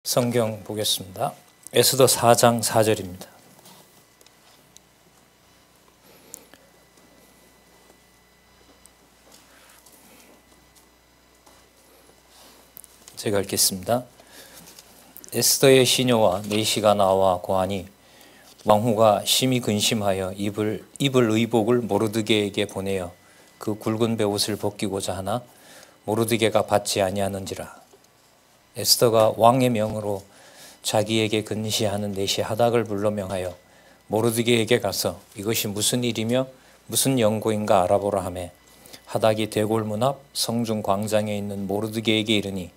성경 보겠습니다. 에스더 4장 4절입니다. 제가 읽겠습니다. 에스더의 시녀와 내시가 나와 고하니 왕후가 심히 근심하여 입을 의복을 모르드게에게 보내어 그 굵은 베옷을 벗기고자 하나 모르드게가 받지 아니하는지라. 에스더가 왕의 명으로 자기에게 근시하는 내시 하닥을 불러 명하여 모르드게에게 가서 이것이 무슨 일이며 무슨 연고인가 알아보라 하매 하닥이 대궐문 앞 성중 광장에 있는 모르드게에게 이르니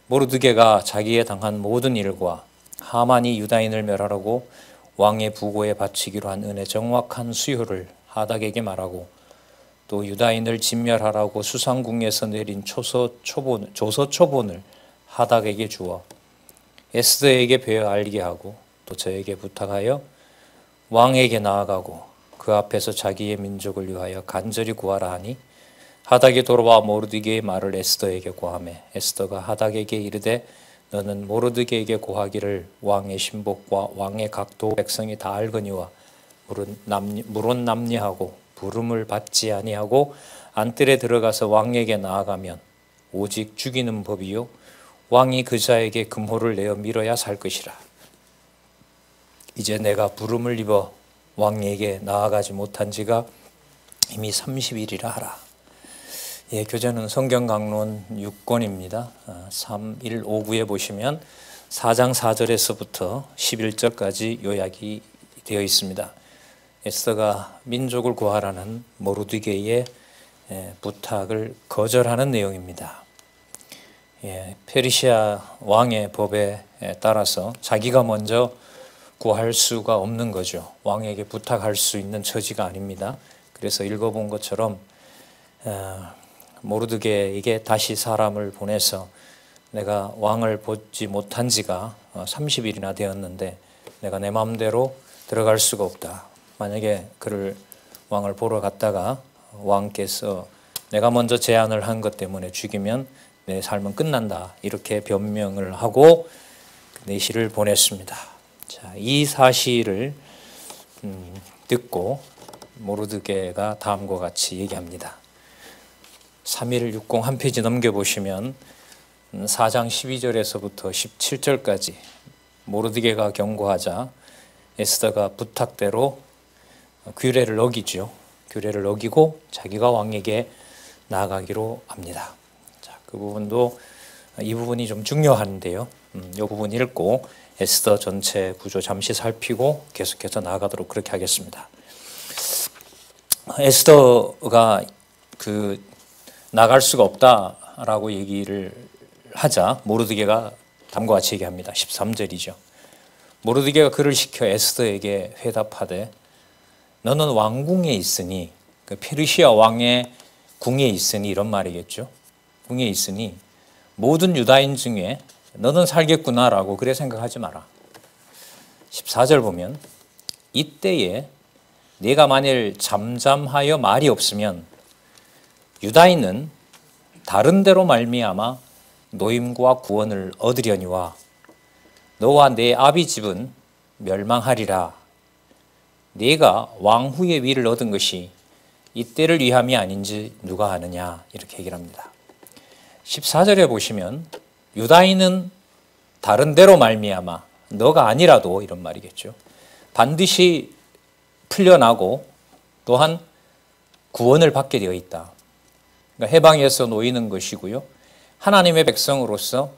모르드게가 자기에 당한 모든 일과 하만이 유다인을 멸하라고 왕의 부고에 바치기로 한 은의 정확한 수요를 하닥에게 말하고 또 유다인을 진멸하라고 수상궁에서 내린 조서초본을 하닥에게 주어 에스더에게 베어 알게 하고 또 저에게 부탁하여 왕에게 나아가고 그 앞에서 자기의 민족을 위하여 간절히 구하라 하니 하닥이 돌아와 모르드게의 말을 에스더에게 고하매 에스더가 하닥에게 이르되 너는 모르드게에게 고하기를 왕의 신복과 왕의 각도 백성이 다 알거니와 물은 남리하고 부름을 받지 아니하고 안뜰에 들어가서 왕에게 나아가면 오직 죽이는 법이요 왕이 그 자에게 금호를 내어 밀어야 살 것이라. 이제 내가 부름을 입어 왕에게 나아가지 못한 지가 이미 30일이라 하라. 교재는 성경강론 6권입니다. 3159에 보시면 4장 4절에서부터 11절까지 요약이 되어 있습니다. 에스더가 민족을 구하라는 모르드게의 부탁을 거절하는 내용입니다. 페르시아 왕의 법에 따라서 자기가 먼저 구할 수가 없는 거죠. 왕에게 부탁할 수 있는 처지가 아닙니다. 그래서 읽어본 것처럼 모르드게에게 다시 사람을 보내서 내가 왕을 보지 못한 지가 30일이나 되었는데 내가 내 마음대로 들어갈 수가 없다. 만약에 그를 왕을 보러 갔다가 왕께서 내가 먼저 제안을 한 것 때문에 죽이면 내 삶은 끝난다. 이렇게 변명을 하고 내시를 보냈습니다. 자, 이 사실을 듣고 모르드게가 다음과 같이 얘기합니다. 3160 한 페이지 넘겨보시면 4장 12절에서부터 17절까지 모르드게가 경고하자 에스더가 부탁대로 규례를 어기죠. 규례를 어기고 자기가 왕에게 나아가기로 합니다. 자, 그 부분도 이 부분이 좀 중요한데요. 이 부분 읽고 에스더 전체 구조 잠시 살피고 계속해서 나아가도록 그렇게 하겠습니다. 에스더가 나갈 수가 없다라고 얘기를 하자 모르드게가 다음과 같이 얘기합니다. 13절이죠. 모르드게가 그를 시켜 에스더에게 회답하되 너는 왕궁에 있으니 그 페르시아 왕의 궁에 있으니 이런 말이겠죠. 궁에 있으니 모든 유다인 중에 너는 살겠구나라고 그래 생각하지 마라. 14절 보면 이때에 네가 만일 잠잠하여 말이 없으면 유다인은 다른 데로 말미암아 노임과 구원을 얻으려니와 너와 내 아비 집은 멸망하리라. 네가 왕후의 위를 얻은 것이 이때를 위함이 아닌지 누가 아느냐 이렇게 얘기를 합니다. 14절에 보시면 유다인은 다른 데로 말미암아 너가 아니라도 이런 말이겠죠. 반드시 풀려나고 또한 구원을 받게 되어 있다. 그러니까 해방에서 놓이는 것이고요. 하나님의 백성으로서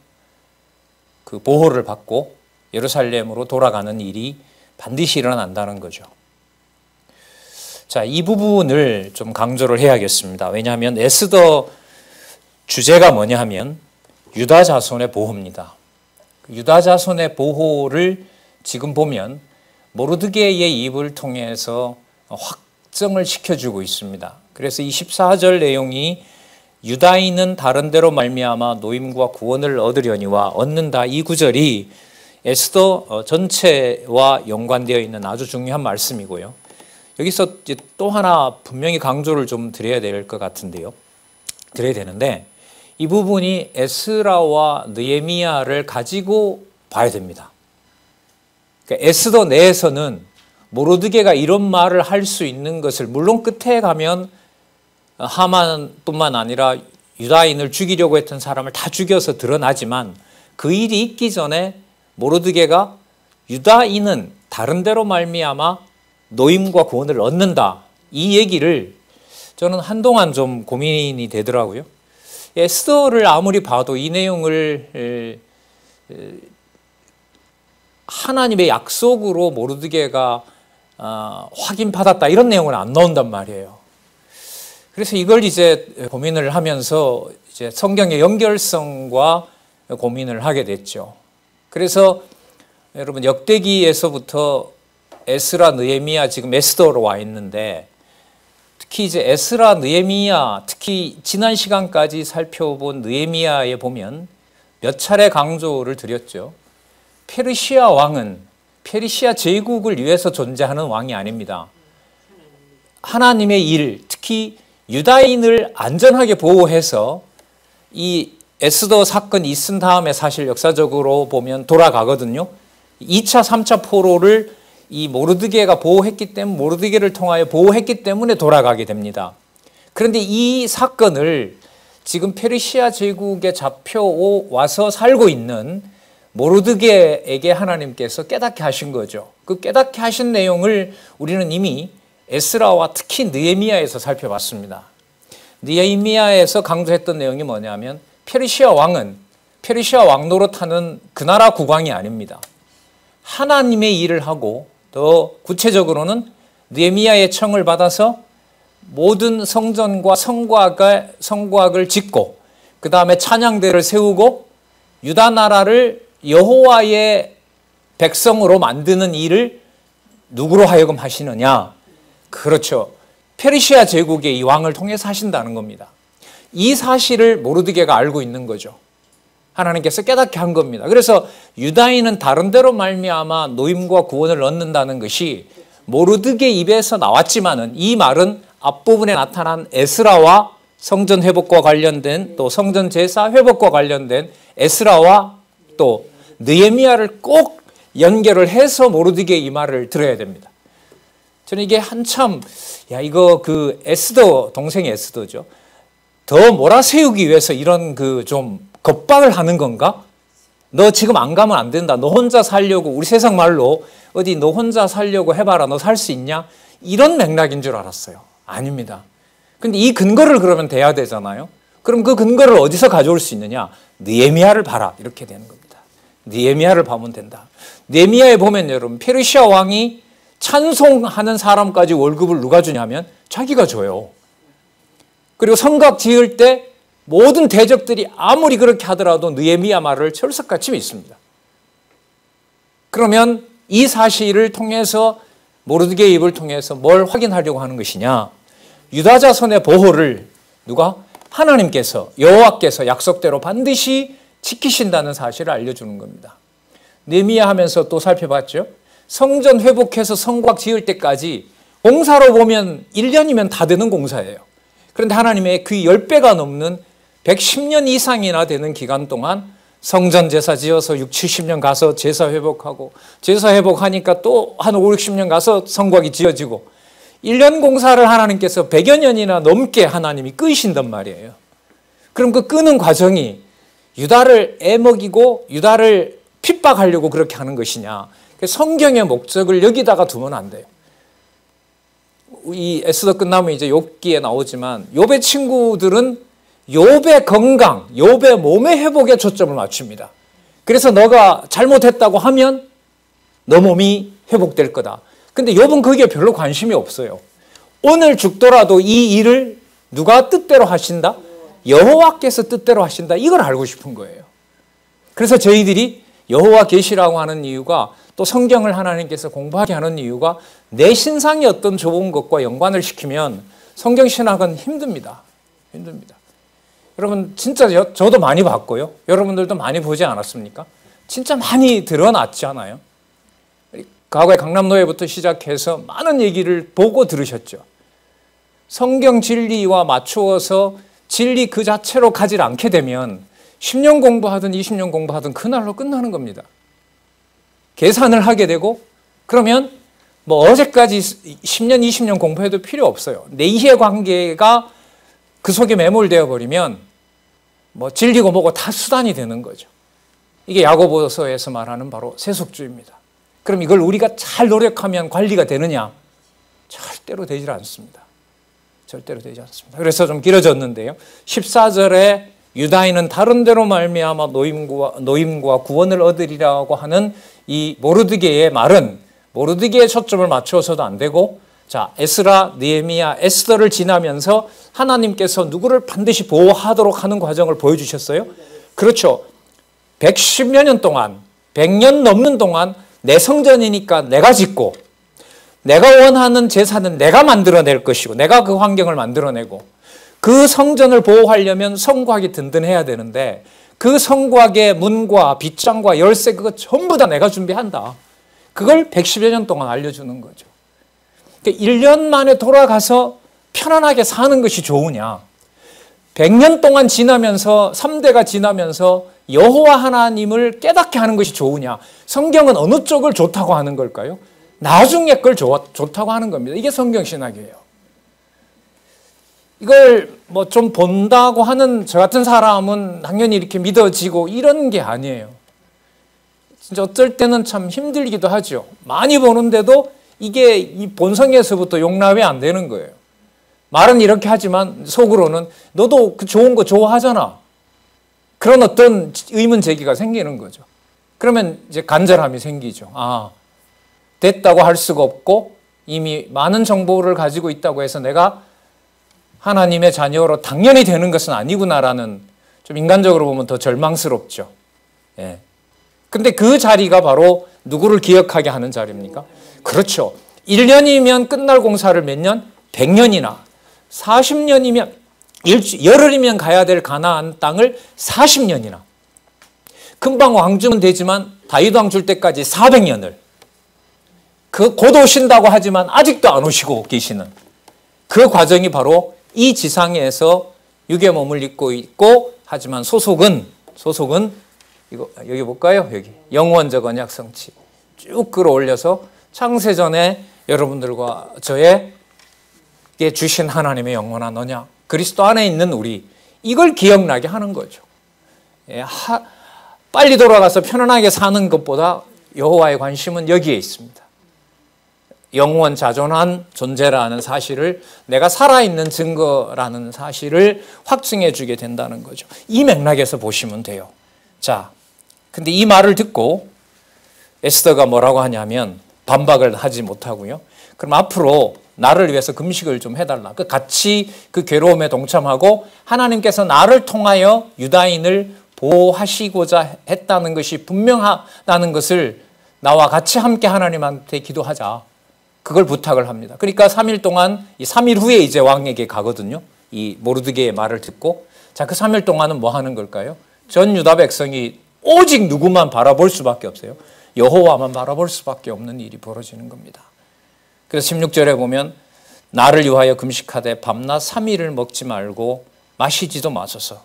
그 보호를 받고 예루살렘으로 돌아가는 일이 반드시 일어난다는 거죠. 자, 이 부분을 좀 강조를 해야겠습니다. 왜냐하면 에스더 주제가 뭐냐 하면 유다 자손의 보호입니다. 유다 자손의 보호를 지금 보면 모르드게의 입을 통해서 확정을 시켜주고 있습니다. 그래서 이 14절 내용이 유다인은 다른 데로 말미암아 노임과 구원을 얻으려니와 얻는다 이 구절이 에스더 전체와 연관되어 있는 아주 중요한 말씀이고요. 여기서 또 하나 분명히 강조를 좀 드려야 될 것 같은데요. 드려야 되는데 이 부분이 에스라와 느헤미야를 가지고 봐야 됩니다. 그러니까 에스더 내에서는 모르드게가 이런 말을 할 수 있는 것을, 물론 끝에 가면 하만뿐만 아니라 유다인을 죽이려고 했던 사람을 다 죽여서 드러나지만, 그 일이 있기 전에 모르드게가 유다인은 다른 데로 말미암아 노임과 구원을 얻는다, 이 얘기를 저는 한동안 좀 고민이 되더라고요. 에스더를 아무리 봐도 이 내용을 하나님의 약속으로 모르드게가 확인받았다, 이런 내용은 안 나온단 말이에요. 그래서 이걸 이제 고민을 하면서 이제 성경의 연결성과 고민을 하게 됐죠. 그래서 여러분, 역대기에서부터 에스라, 느헤미야, 지금 에스더로 와 있는데, 특히 이제 에스라, 느헤미야, 특히 지난 시간까지 살펴본 느헤미야에 보면 몇 차례 강조를 드렸죠. 페르시아 왕은 페르시아 제국을 위해서 존재하는 왕이 아닙니다. 하나님의 일, 특히 유다인을 안전하게 보호해서, 이 에스더 사건이 있은 다음에 사실 역사적으로 보면 돌아가거든요. 2차, 3차 포로를 이 모르드게가 보호했기 때문에, 모르드게를 통하여 보호했기 때문에 돌아가게 됩니다. 그런데 이 사건을 지금 페르시아 제국에 잡혀와서 살고 있는 모르드게에게 하나님께서 깨닫게 하신 거죠. 그 깨닫게 하신 내용을 우리는 이미 에스라와 특히 느헤미야에서 살펴봤습니다. 느헤미야에서 강조했던 내용이 뭐냐면, 페르시아 왕은 페르시아 왕 노릇하는 그 나라 국왕이 아닙니다. 하나님의 일을 하고, 더 구체적으로는 느헤미야의 청을 받아서 모든 성전과 성곽을 짓고, 그 다음에 찬양대를 세우고 유다 나라를 여호와의 백성으로 만드는 일을 누구로 하여금 하시느냐? 그렇죠. 페르시아 제국의 이 왕을 통해서 하신다는 겁니다. 이 사실을 모르드게가 알고 있는 거죠. 하나님께서 깨닫게 한 겁니다. 그래서 유다인은 다른 데로 말미암아 노임과 구원을 얻는다는 것이 모르드게 입에서 나왔지만은, 이 말은 앞부분에 나타난 에스라와 성전 회복과 관련된, 또 성전 제사 회복과 관련된 에스라와 또 느헤미야를 꼭 연결을 해서 모르드게 이 말을 들어야 됩니다. 저는 이게 한참, 이거 그 에스더, 동생이 에스더죠, 더 몰아세우기 위해서 이런 그 좀 겁박을 하는 건가? 너 지금 안 가면 안 된다. 너 혼자 살려고, 우리 세상 말로 어디 너 혼자 살려고 해봐라. 너 살 수 있냐? 이런 맥락인 줄 알았어요. 아닙니다. 근데 이 근거를 그러면 대야 되잖아요. 그럼 그 근거를 어디서 가져올 수 있느냐? 느헤미야를 봐라. 이렇게 되는 겁니다. 느헤미야를 보면 된다. 느헤미야에 보면 여러분, 페르시아 왕이 찬송하는 사람까지 월급을 누가 주냐면 자기가 줘요. 그리고 성곽 지을 때 모든 대적들이 아무리 그렇게 하더라도 느헤미야 말을 철석같이 믿습니다. 그러면 이 사실을 통해서, 모르드게의 입을 통해서 뭘 확인하려고 하는 것이냐? 유다 자손의 보호를 누가? 하나님께서, 여호와께서 약속대로 반드시 지키신다는 사실을 알려주는 겁니다. 느헤미야 하면서 또 살펴봤죠. 성전 회복해서 성곽 지을 때까지 공사로 보면 1년이면 다 되는 공사예요. 그런데 하나님의 그 10배가 넘는 110년 이상이나 되는 기간 동안 성전 제사 지어서 6, 70년 가서 제사 회복하고, 제사 회복하니까 또 한 5, 60년 가서 성곽이 지어지고, 1년 공사를 하나님께서 100여 년이나 넘게 하나님이 끄신단 말이에요. 그럼 그 끄는 과정이 유다를 애먹이고 유다를 핍박하려고 그렇게 하는 것이냐? 성경의 목적을 여기다가 두면 안 돼요. 이 에스더 끝나면 이제 욥기에 나오지만, 욥의 친구들은 욥의 건강, 욥의 몸의 회복에 초점을 맞춥니다. 그래서 너가 잘못했다고 하면 너 몸이 회복될 거다. 근데 욥은 거기에 별로 관심이 없어요. 오늘 죽더라도 이 일을 누가 뜻대로 하신다? 여호와께서 뜻대로 하신다. 이걸 알고 싶은 거예요. 그래서 저희들이 여호와 계시라고 하는 이유가, 또 성경을 하나님께서 공부하게 하는 이유가, 내 신상이 어떤 좋은 것과 연관을 시키면 성경 신학은 힘듭니다. 여러분, 진짜 저도 많이 봤고요. 여러분들도 많이 보지 않았습니까? 진짜 많이 드러났잖아요. 과거에 강남노예부터 시작해서 많은 얘기를 보고 들으셨죠. 성경 진리와 맞추어서 진리 그 자체로 가지 않게 되면 10년 공부하든 20년 공부하든 그날로 끝나는 겁니다. 계산을 하게 되고 그러면 뭐 어제까지 10년, 20년 공부해도 필요 없어요. 내 이해관계가 그 속에 매몰되어 버리면 뭐 진리고 뭐고 다 수단이 되는 거죠. 이게 야고보서에서 말하는 바로 세속주의입니다. 그럼 이걸 우리가 잘 노력하면 관리가 되느냐? 절대로 되질 않습니다. 절대로 되지 않습니다. 그래서 좀 길어졌는데요. 14절에 유다인은 다른 데로 말미암아 노임과 구원을 얻으리라고 하는 이 모르드게의 말은 모르드게에 초점을 맞춰서도 안 되고, 자, 에스라, 느헤미야, 에스더를 지나면서 하나님께서 누구를 반드시 보호하도록 하는 과정을 보여주셨어요. 그렇죠. 110여 년 동안, 100년 넘는 동안 내 성전이니까 내가 짓고 내가 원하는 제사는 내가 만들어낼 것이고 내가 그 환경을 만들어내고 그 성전을 보호하려면 성곽이 든든해야 되는데 그 성곽의 문과 빗장과 열쇠 그거 전부 다 내가 준비한다. 그걸 110여 년 동안 알려주는 거죠. 그러니까 1년 만에 돌아가서 편안하게 사는 것이 좋으냐? 100년 동안 지나면서 3대가 지나면서 여호와 하나님을 깨닫게 하는 것이 좋으냐? 성경은 어느 쪽을 좋다고 하는 걸까요? 나중에 걸 좋다고 하는 겁니다. 이게 성경신학이에요. 이걸 뭐 좀 본다고 하는 저 같은 사람은 당연히 이렇게 믿어지고 이런 게 아니에요. 진짜 어떨 때는 참 힘들기도 하죠. 많이 보는데도 이게 이 본성에서부터 용납이 안 되는 거예요. 말은 이렇게 하지만 속으로는 너도 그 좋은 거 좋아하잖아. 그런 어떤 의문 제기가 생기는 거죠. 그러면 이제 간절함이 생기죠. 아, 됐다고 할 수가 없고 이미 많은 정보를 가지고 있다고 해서 내가 하나님의 자녀로 당연히 되는 것은 아니구나라는, 좀 인간적으로 보면 더 절망스럽죠. 예. 근데 그 자리가 바로 누구를 기억하게 하는 자리입니까? 그렇죠. 1년이면 끝날 공사를 몇 년? 100년이나. 40년이면, 열흘이면 가야 될 가나안 땅을 40년이나. 금방 왕주는 되지만 다윗 왕 줄 때까지 400년을. 곧 오신다고 하지만 아직도 안 오시고 계시는 그 과정이 바로 이 지상에서 육의 몸을 입고 있고, 하지만 소속은 이거 여기 볼까요? 여기 영원적 언약 성취 쭉 끌어올려서 창세전에 여러분들과 저에게 주신 하나님의 영원한 언약, 그리스도 안에 있는 우리, 이걸 기억나게 하는 거죠. 예, 빨리 돌아가서 편안하게 사는 것보다 여호와의 관심은 여기에 있습니다. 영원 자존한 존재라는 사실을, 내가 살아있는 증거라는 사실을 확증해 주게 된다는 거죠. 이 맥락에서 보시면 돼요. 자, 근데 이 말을 듣고 에스더가 뭐라고 하냐면 반박을 하지 못하고요. 그럼 앞으로 나를 위해서 금식을 좀 해달라. 같이 그 괴로움에 동참하고 하나님께서 나를 통하여 유다인을 보호하시고자 했다는 것이 분명하다는 것을 나와 같이 함께 하나님한테 기도하자. 그걸 부탁을 합니다. 그러니까 3일 동안, 이 3일 후에 이제 왕에게 가거든요. 이 모르드게의 말을 듣고. 자, 그 3일 동안은 뭐 하는 걸까요? 전 유다 백성이 오직 누구만 바라볼 수밖에 없어요. 여호와만 바라볼 수밖에 없는 일이 벌어지는 겁니다. 그래서 16절에 보면 나를 위하여 금식하되 밤낮 3일을 먹지 말고 마시지도 마소서.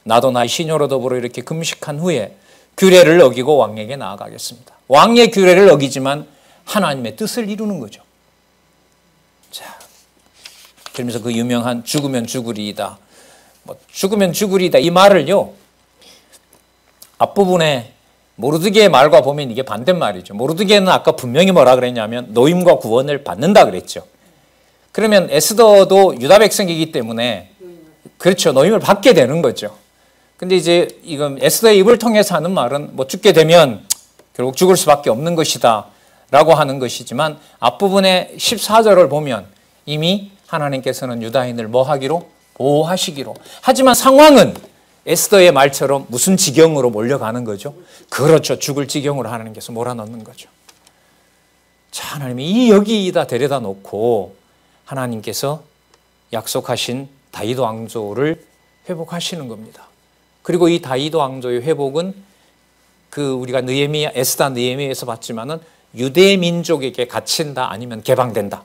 나도 나의 시녀로 더불어 이렇게 금식한 후에 규례를 어기고 왕에게 나아가겠습니다. 왕의 규례를 어기지만 하나님의 뜻을 이루는 거죠. 자, 그러면서 그 유명한 죽으면 죽으리이다. 죽으면 죽으리이다. 이 말을요, 앞부분에 모르드게의 말과 보면 이게 반대말이죠. 모르드게는 아까 분명히 뭐라 그랬냐면 노임과 구원을 받는다 그랬죠. 그러면 에스더도 유다 백성이기 때문에, 그렇죠, 노임을 받게 되는 거죠. 근데 이제 이건 에스더의 입을 통해서 하는 말은 뭐 죽게 되면 결국 죽을 수밖에 없는 것이다 라고 하는 것이지만, 앞부분의 14절을 보면 이미 하나님께서는 유다인을 뭐 하기로? 보호하시기로. 하지만 상황은 에스더의 말처럼 무슨 지경으로 몰려가는 거죠? 그렇죠. 죽을 지경으로 하나님께서 몰아넣는 거죠. 자, 하나님이 여기다 데려다 놓고 하나님께서 약속하신 다윗 왕조를 회복하시는 겁니다. 그리고 이 다윗 왕조의 회복은 그 우리가 느헤미야, 에스더 느헤미야에서 봤지만은 유대 민족에게 갇힌다 아니면 개방된다.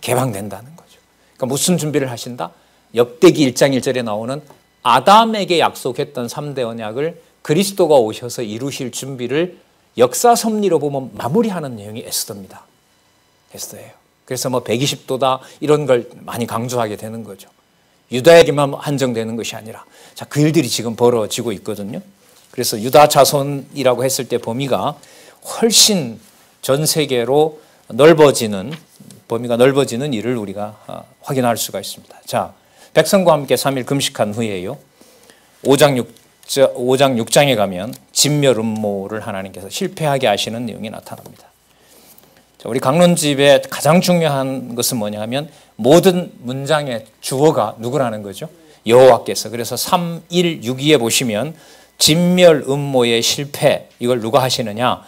개방된다는 거죠. 그러니까 무슨 준비를 하신다? 역대기 1장 1절에 나오는 아담에게 약속했던 3대 언약을 그리스도가 오셔서 이루실 준비를 역사 섭리로 보면 마무리하는 내용이 에스더입니다. 에스더예요. 그래서 뭐 120도다 이런 걸 많이 강조하게 되는 거죠. 유다에게만 한정되는 것이 아니라 자, 그 일들이 지금 벌어지고 있거든요. 그래서 유다 자손이라고 했을 때 범위가 훨씬 전 세계로 넓어지는 범위가 넓어지는 일을 우리가 확인할 수가 있습니다. 자, 백성과 함께 3일 금식한 후에요. 5장 6장에 가면 진멸 음모를 하나님께서 실패하게 하시는 내용이 나타납니다. 자, 우리 강론집의 가장 중요한 것은 뭐냐 하면 모든 문장의 주어가 누구라는 거죠? 여호와께서. 그래서 3일 6위에 보시면 진멸 음모의 실패 이걸 누가 하시느냐?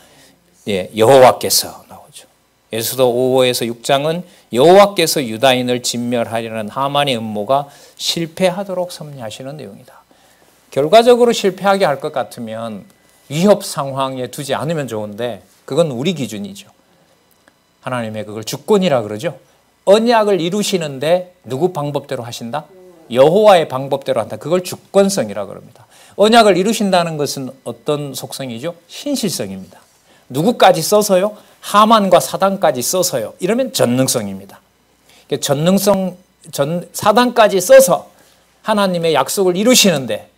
예, 여호와께서 나오죠. 에스더 5에서 6장은 여호와께서 유다인을 진멸하려는 하만의 음모가 실패하도록 섭리하시는 내용이다. 결과적으로 실패하게 할 것 같으면 위협 상황에 두지 않으면 좋은데 그건 우리 기준이죠. 하나님의 그걸 주권이라 그러죠. 언약을 이루시는데 누구 방법대로 하신다? 여호와의 방법대로 한다. 그걸 주권성이라 그럽니다. 언약을 이루신다는 것은 어떤 속성이죠? 신실성입니다. 누구까지 써서요? 하만과 사단까지 써서요. 이러면 전능성입니다. 사단까지 써서 하나님의 약속을 이루시는데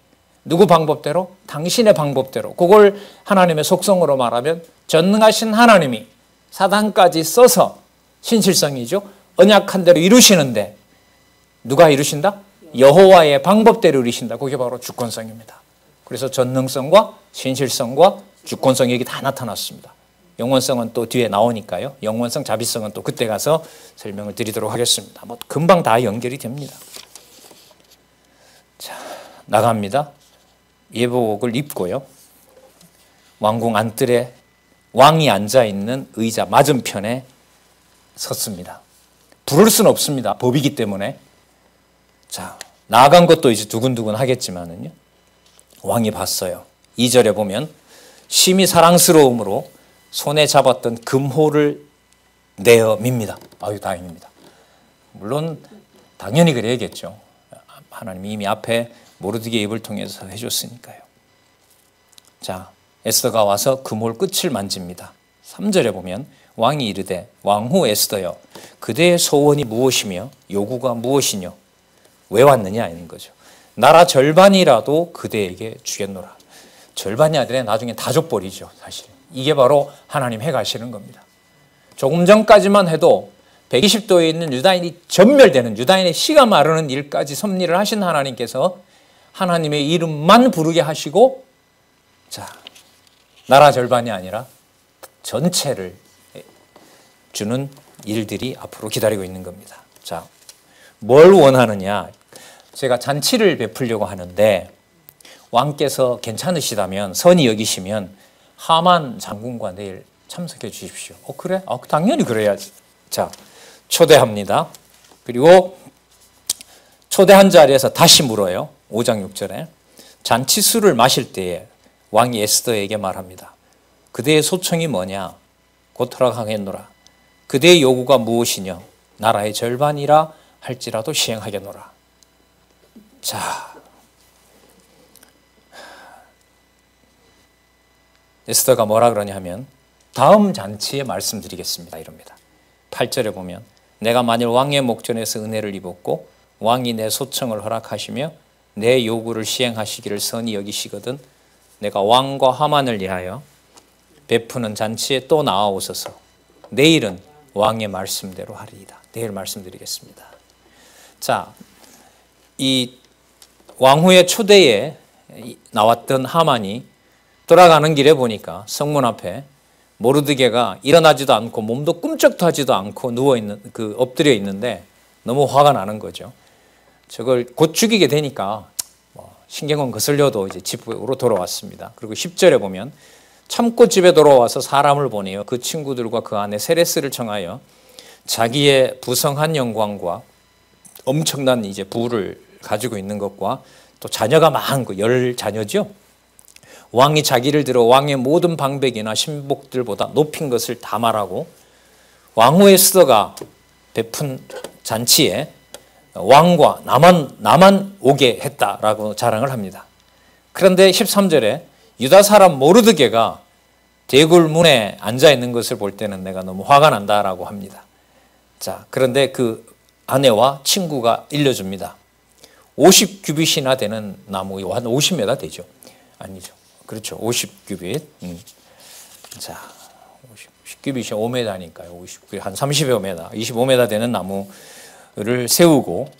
누구 방법대로? 당신의 방법대로. 그걸 하나님의 속성으로 말하면 전능하신 하나님이 사단까지 써서 신실성이죠. 언약한 대로 이루시는데 누가 이루신다? 여호와의 방법대로 이루신다. 그게 바로 주권성입니다. 그래서 전능성과 신실성과 주권성 여기 다 나타났습니다. 영원성은 또 뒤에 나오니까요. 영원성, 자비성은 또 그때 가서 설명을 드리도록 하겠습니다. 뭐 금방 다 연결이 됩니다. 자, 나갑니다. 예복을 입고요. 왕궁 안뜰에 왕이 앉아있는 의자 맞은편에 섰습니다. 부를 수는 없습니다. 법이기 때문에. 자, 나아간 것도 이제 두근두근 하겠지만은요. 왕이 봤어요. 2절에 보면 심히 사랑스러움으로 손에 잡았던 금호를 내어 밉니다. 아유, 다행입니다. 물론 당연히 그래야겠죠. 하나님이 이미 앞에 모르드게의 입을 통해서 해줬으니까요. 자, 에스더가 와서 금홀 끝을 만집니다. 3절에 보면 왕이 이르되 왕후 에스더여 그대의 소원이 무엇이며 요구가 무엇이뇨? 왜 왔느냐 하는 거죠. 나라 절반이라도 그대에게 주겠노라. 절반이 아니라 나중에 다 줘버리죠. 사실 이게 바로 하나님 해가시는 겁니다. 조금 전까지만 해도 120도에 있는 유다인이 전멸되는 유다인의 씨가 마르는 일까지 섭리를 하신 하나님께서 하나님의 이름만 부르게 하시고 자, 나라 절반이 아니라 전체를 주는 일들이 앞으로 기다리고 있는 겁니다. 자, 뭘 원하느냐? 제가 잔치를 베풀려고 하는데 왕께서 괜찮으시다면 선히 여기시면 하만 장군과 내일 참석해 주십시오. 그래? 당연히 그래야지. 자, 초대합니다. 그리고 초대한 자리에서 다시 물어요. 5장 6절에 잔치 술을 마실 때에 왕이 에스더에게 말합니다. 그대의 소청이 뭐냐? 곧 허락하겠노라. 그대의 요구가 무엇이냐? 나라의 절반이라 할지라도 시행하겠노라. 자, 에스더가 뭐라 그러냐 하면 다음 잔치에 말씀드리겠습니다. 이럽니다. 8절에 보면 내가 만일 왕의 목전에서 은혜를 입었고 왕이 내 소청을 허락하시며 내 요구를 시행하시기를 선히 여기시거든 내가 왕과 하만을 위하여 베푸는 잔치에 또 나아오소서. 내일은 왕의 말씀대로 하리이다. 내일 말씀드리겠습니다. 자, 이 왕후의 초대에 나왔던 하만이 돌아가는 길에 보니까 성문 앞에 모르드게가 일어나지도 않고 몸도 꿈쩍도 하지도 않고 누워있는 엎드려 있는데 너무 화가 나는 거죠. 저걸 곧 죽이게 되니까 신경은 거슬려도 이제 집으로 돌아왔습니다. 그리고 10절에 보면 참고 집에 돌아와서 사람을 보내요. 그 친구들과 그 아내 세레스를 청하여 자기의 부성한 영광과 엄청난 이제 부를 가지고 있는 것과 또 자녀가 많은 거 10자녀죠. 왕이 자기를 들어 왕의 모든 방백이나 신복들보다 높인 것을 다 말하고 왕후 에스더가 베푼 잔치에 왕과 나만 오게 했다라고 자랑을 합니다. 그런데 13절에 유다 사람 모르드게가 대궐 문에 앉아 있는 것을 볼 때는 내가 너무 화가 난다라고 합니다. 자, 그런데 그 아내와 친구가 일러줍니다. 50규빗이나 되는 나무, 한 50m 되죠? 아니죠. 그렇죠. 50규빗. 자, 10규빗이 5m니까요. 50규빗 한 30여 m, 25m 되는 나무를 세우고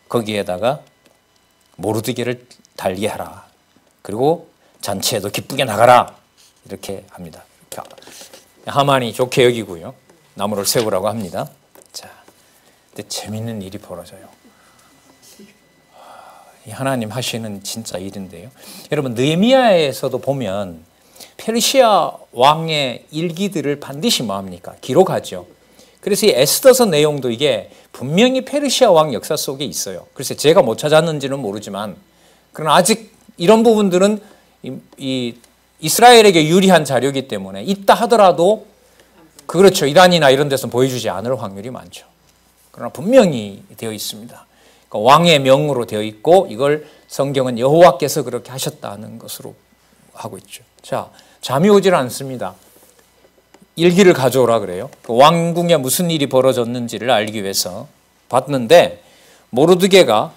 거기에다가 모르드게를 달게 하라. 그리고 잔치에도 기쁘게 나가라. 이렇게 합니다. 하만이 좋게 여기고요. 나무를 세우라고 합니다. 자, 근데 재밌는 일이 벌어져요. 하나님 하시는 진짜 일인데요. 여러분 느헤미야에서도 보면 페르시아 왕의 일기들을 반드시 뭐합니까? 기록하죠. 그래서 이 에스더서 내용도 이게 분명히 페르시아 왕 역사 속에 있어요. 그래서 제가 못 찾았는지는 모르지만 그러나 아직 이런 부분들은 이 이스라엘에게 유리한 자료이기 때문에 있다 하더라도 그렇죠. 이란이나 이런 데서 보여주지 않을 확률이 많죠. 그러나 분명히 되어 있습니다. 그러니까 왕의 명으로 되어 있고 이걸 성경은 여호와께서 그렇게 하셨다는 것으로 하고 있죠. 자, 잠이 오질 않습니다. 일기를 가져오라 그래요. 왕궁에 무슨 일이 벌어졌는지를 알기 위해서 봤는데 모르드게가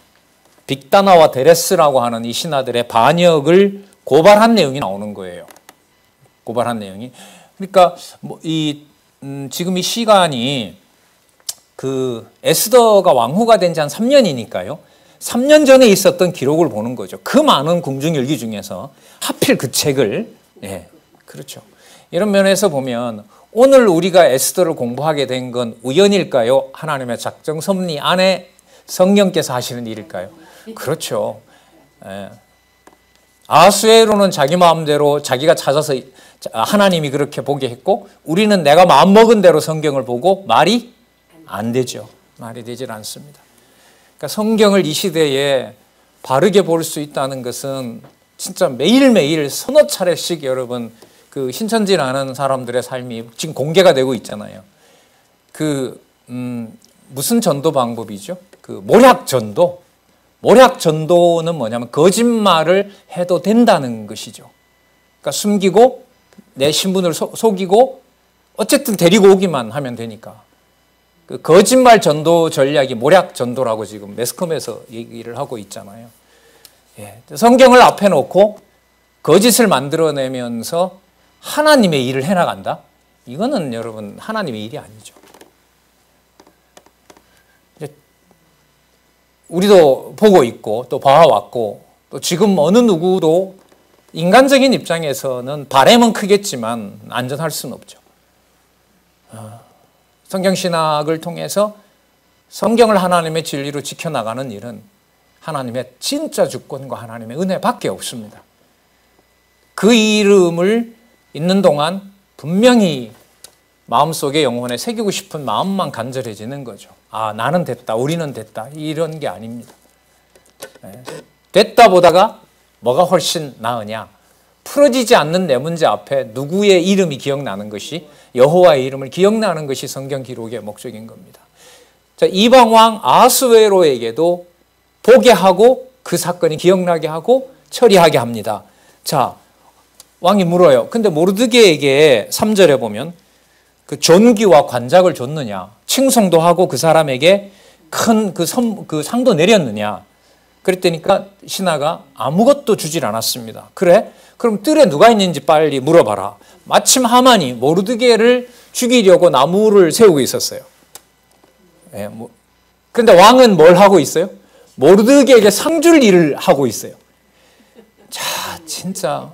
빅다나와 데레스라고 하는 이 신하들의 반역을 고발한 내용이 나오는 거예요. 고발한 내용이. 그러니까 지금 이 시간이 그 에스더가 왕후가 된 지 한 3년이니까요. 3년 전에 있었던 기록을 보는 거죠. 그 많은 궁중일기 중에서 하필 그 책을 그렇죠. 이런 면에서 보면 오늘 우리가 에스더를 공부하게 된 건 우연일까요? 하나님의 작정 섭리 안에 성령께서 하시는 일일까요? 그렇죠. 아하수에로는 자기 마음대로 자기가 찾아서 하나님이 그렇게 보게 했고 우리는 내가 마음먹은 대로 성경을 보고 말이 안 되죠. 말이 되질 않습니다. 그러니까 성경을 이 시대에 바르게 볼 수 있다는 것은 진짜 매일매일 서너 차례씩 여러분 그 신천지라는 사람들의 삶이 지금 공개가 되고 있잖아요. 무슨 전도 방법이죠? 그 모략 전도. 모략 전도는 뭐냐면 거짓말을 해도 된다는 것이죠. 그러니까 숨기고 내 신분을 속이고 어쨌든 데리고 오기만 하면 되니까. 그 거짓말 전도 전략이 모략 전도라고 지금 매스컴에서 얘기를 하고 있잖아요. 성경을 앞에 놓고 거짓을 만들어내면서 하나님의 일을 해나간다? 이거는 여러분 하나님의 일이 아니죠. 우리도 보고 있고 또 봐왔고 또 지금 어느 누구도 인간적인 입장에서는 바람은 크겠지만 안전할 수는 없죠. 성경신학을 통해서 성경을 하나님의 진리로 지켜나가는 일은 하나님의 진짜 주권과 하나님의 은혜밖에 없습니다. 그 이름을 있는 동안 분명히 마음속에 영혼에 새기고 싶은 마음만 간절해지는 거죠. 아, 나는 됐다, 우리는 됐다 이런 게 아닙니다. 됐다 보다가 뭐가 훨씬 나으냐. 풀어지지 않는 내 문제 앞에 누구의 이름이 기억나는 것이 여호와의 이름을 기억나는 것이 성경 기록의 목적인 겁니다. 자, 이방 왕 아하수에로에게도 보게 하고 그 사건이 기억나게 하고 처리하게 합니다. 자, 왕이 물어요. 근데 모르드게에게 3절에 보면 그 존귀와 관작을 줬느냐, 칭송도 하고 그 사람에게 큰 그 상도 내렸느냐. 그랬더니까 신하가 아무것도 주질 않았습니다. 그래? 그럼 뜰에 누가 있는지 빨리 물어봐라. 마침 하만이 모르드게를 죽이려고 나무를 세우고 있었어요. 근데 왕은 뭘 하고 있어요? 모르드게에게 상 줄 일을 하고 있어요. 자, 진짜